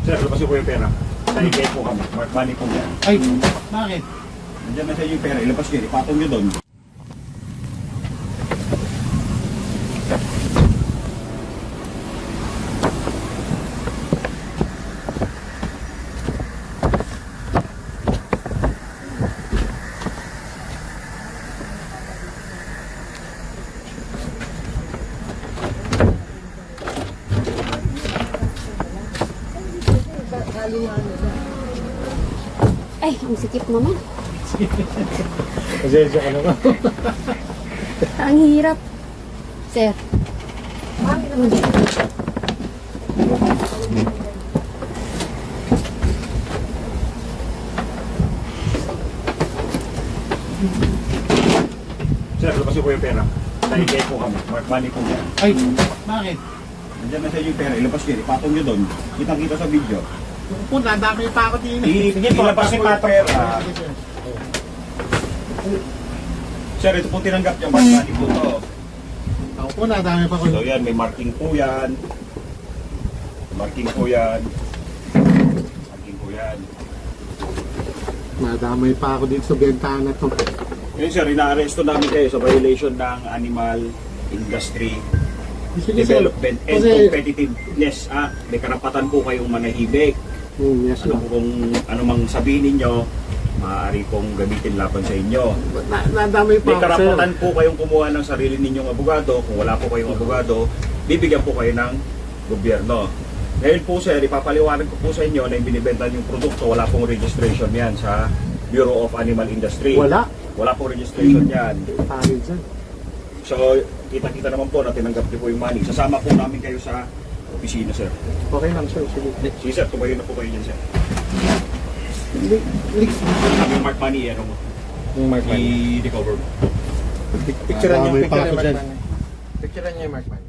Sir, labas po yung pera. Sa ikay po kami. Mark money po yan. Ay, bakit? Nandiyan na sa yung pera. Ilabas nyo. Ipatong nyo doon. Ay, ang sikip naman. Pasensya ka naman. Ang hirap. Sir. Sir, labas po yung pera. Sa ikay po kami. Mark money po yan. Ay, bakit? Nandiyan na sa yung pera. Ilabas nyo. Ipatong nyo doon. Kitang-kita sa video. Po, nadami pa ako din. Ilabas nyo yung pera. Sir, ito po tinanggap niya. Mark money po to. Ako po, nadami pa ako. So yan, may marking po yan. Marking po yan. Marking po yan. Nadamay pa ako dito sa bentana to. Ngayon sir, inaaresto namin kayo sa violation ng Animal Industry Sige, sir. Development and Kasi- Competitiveness Act. May karapatan po kayong manahimik. Yes, Ano sir. po kung anumang sabihin ninyo, maaari pong gamitin laban sa inyo. Nadamay pa May ako, sir. karapatan po kayong kumuha ng sarili ninyong abogado. Kung wala po kayong abogado, bibigyan po kayo ng gobyerno. Ngayon po sir, ipapaliwanag ko po sa inyo na yung binibenta yung produkto, wala pong registration yan sa Bureau of Animal Industry. Wala. Wala pong registration yan. Pangit, sir. So, kita-kita naman po na tinanggap niyo po yung money. Sasama po namin kayo sa opisina, sir. Okay lang, sir. Sige. Sige, sir. Tumayo na po kayo dyan, sir. Yung mark money, ano mo? Yung Mark I-recover mo. Picturean niyo, Nadamay pa picturean ako yung Mark dyan. Money. Picturean niyo yung Mark Money.